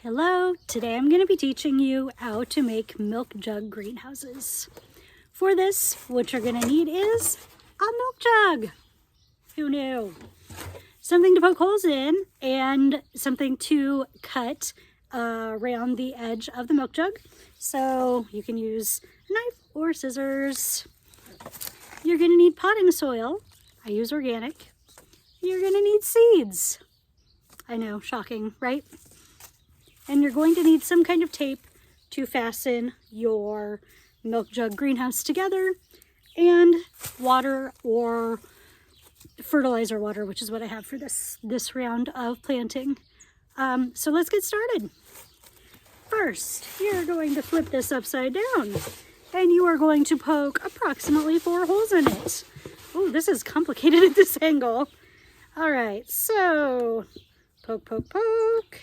Hello, today I'm going to be teaching you how to make milk jug greenhouses. For this, what you're going to need is a milk jug. Who knew? Something to poke holes in and something to cut around the edge of the milk jug. So you can use a knife or scissors. You're going to need potting soil. I use organic. You're going to need seeds. I know, shocking, right? And you're going to need some kind of tape to fasten your milk jug greenhouse together, and water or fertilizer water, which is what I have for this round of planting. So let's get started. First, you're going to flip this upside down, and you are going to poke approximately 4 holes in it. Oh, this is complicated at this angle. All right, so poke, poke, poke.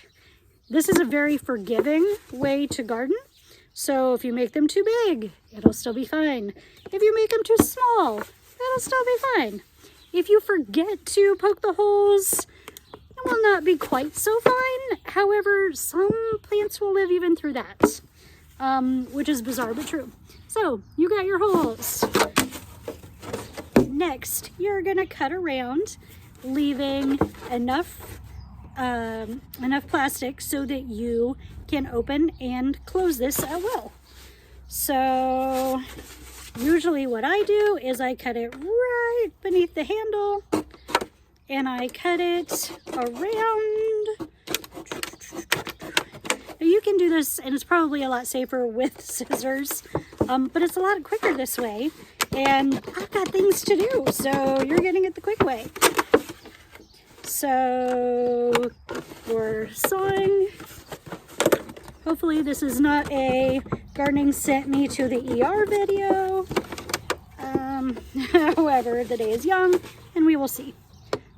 This is a very forgiving way to garden. So if you make them too big, it'll still be fine. If you make them too small, it'll still be fine. If you forget to poke the holes, it will not be quite so fine. However, some plants will live even through that, which is bizarre but true. So you got your holes. Next, you're gonna cut around, leaving enough plastic so that you can open and close this at will. So usually what I do is I cut it right beneath the handle and I cut it around. Now you can do this, and it's probably a lot safer with scissors, but it's a lot quicker this way, and I've got things to do, so you're getting it the quick way. So we're sawing. Hopefully this is not a gardening sent me to the ER video. However, the day is young and we will see.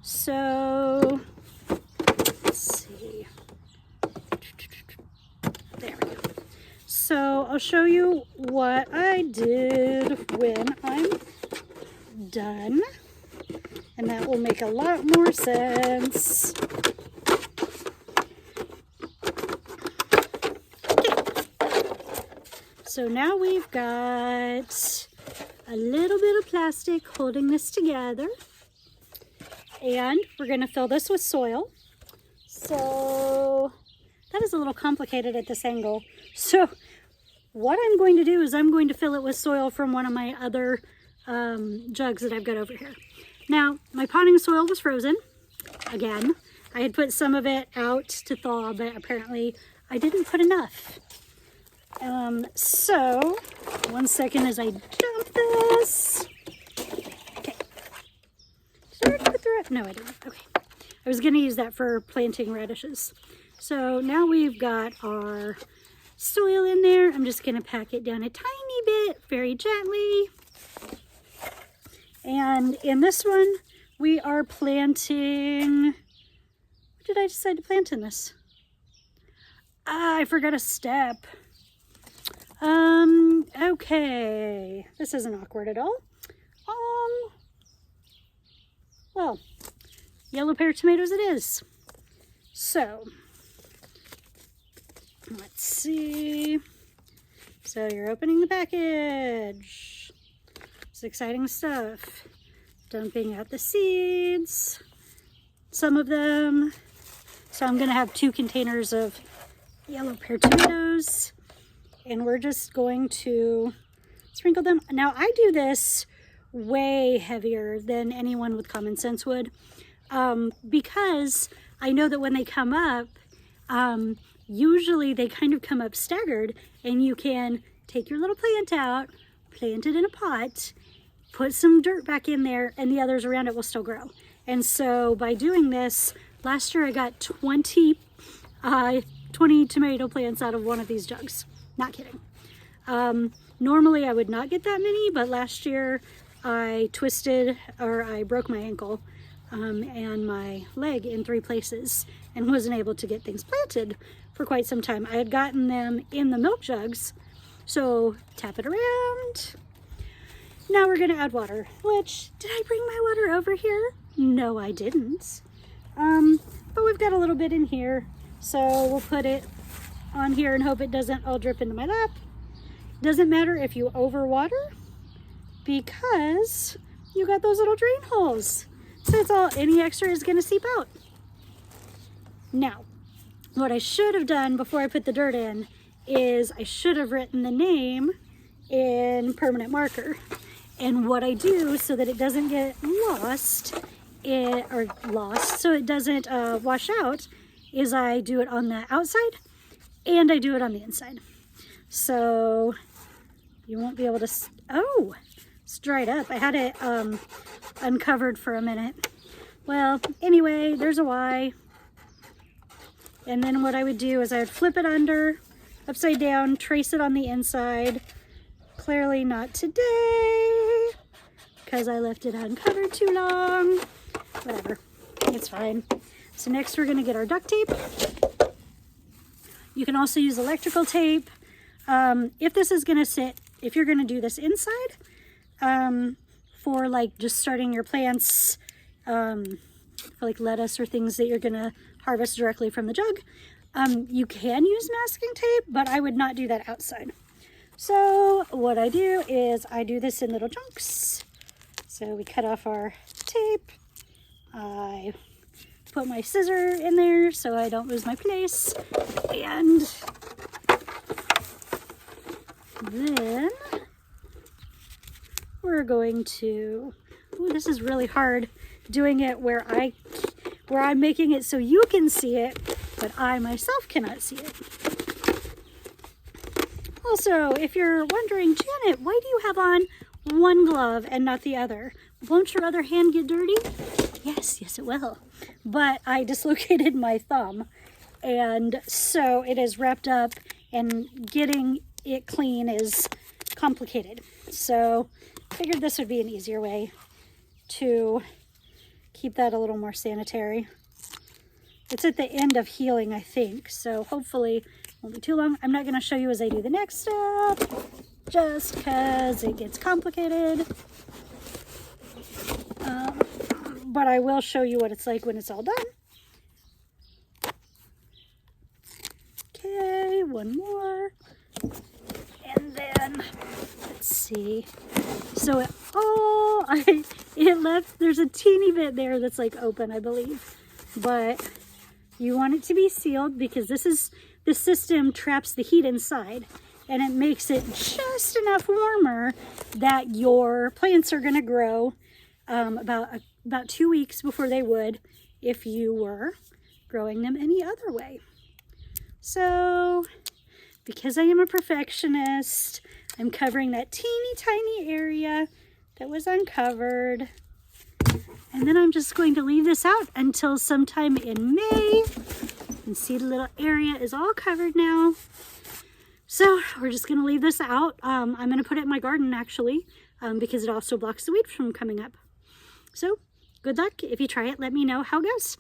So let's see. There we go. So I'll show you what I did when I'm done. And that will make a lot more sense. Okay. So now we've got a little bit of plastic holding this together. And we're going to fill this with soil. So that is a little complicated at this angle. So what I'm going to do is I'm going to fill it with soil from one of my other jugs that I've got over here. Now, my potting soil was frozen, again. I had put some of it out to thaw, but apparently I didn't put enough. So, 1 second as I dump this. Okay. Did I already put the No, I didn't. Okay. I was going to use that for planting radishes. So now we've got our soil in there. I'm just going to pack it down a tiny bit, very gently. And in this one, we are planting, what did I decide to plant in this? I forgot a step. Okay, this isn't awkward at all. Well, yellow pear tomatoes it is. So, let's see. So you're opening the package. It's exciting stuff. Dumping out the seeds, some of them. So I'm gonna have 2 containers of yellow pear tomatoes, and we're just going to sprinkle them. Now I do this way heavier than anyone with common sense would, because I know that when they come up, usually they kind of come up staggered, and you can take your little plant out, plant it in a pot, put some dirt back in there, and the others around it will still grow. And so by doing this, last year I got 20 tomato plants out of one of these jugs. Not kidding. Normally I would not get that many, but last year I broke my ankle and my leg in 3 places and wasn't able to get things planted for quite some time. I had gotten them in the milk jugs, so tap it around. Now we're going to add water, which, did I bring my water over here? No, I didn't. But we've got a little bit in here, so we'll put it on here and hope it doesn't all drip into my lap. Doesn't matter if you overwater because you got those little drain holes. So it's all, any extra is gonna seep out. Now, what I should have done before I put the dirt in is I should have written the name in permanent marker. And what I do so that it doesn't get lost, so it doesn't wash out, is I do it on the outside and I do it on the inside. So you won't be able to, oh, it's dried up. I had it uncovered for a minute. Well, anyway, there's a Y. And then what I would do is I would flip it under, upside down, trace it on the inside. Clearly not today, because I left it uncovered too long. Whatever, it's fine. So next we're gonna get our duct tape. You can also use electrical tape. If this is gonna sit, if you're gonna do this inside, for like just starting your plants, for like lettuce or things that you're gonna harvest directly from the jug, you can use masking tape, but I would not do that outside. So what I do is I do this in little chunks. So we cut off our tape. I put my scissor in there so I don't lose my place. And then we're going to, ooh, this is really hard doing it where I'm making it so you can see it, but I myself cannot see it. Also, if you're wondering, Janet, why do you have on one glove and not the other? Won't your other hand get dirty? Yes, it will. But I dislocated my thumb, and so it is wrapped up, and getting it clean is complicated. So I figured this would be an easier way to keep that a little more sanitary. It's at the end of healing, I think, so hopefully won't be too long. I'm not going to show you as I do the next step, just because it gets complicated. But I will show you what it's like when it's all done. Okay, one more. And then, let's see. So it left, there's a teeny bit there that's like open, I believe. But you want it to be sealed because this system traps the heat inside, and it makes it just enough warmer that your plants are going to grow about 2 weeks before they would if you were growing them any other way. So because I am a perfectionist, I'm covering that teeny tiny area that was uncovered. And then I'm just going to leave this out until sometime in May. You can see the little area is all covered now. So we're just going to leave this out. I'm going to put it in my garden actually, because it also blocks the weed from coming up. So good luck. If you try it, let me know how it goes.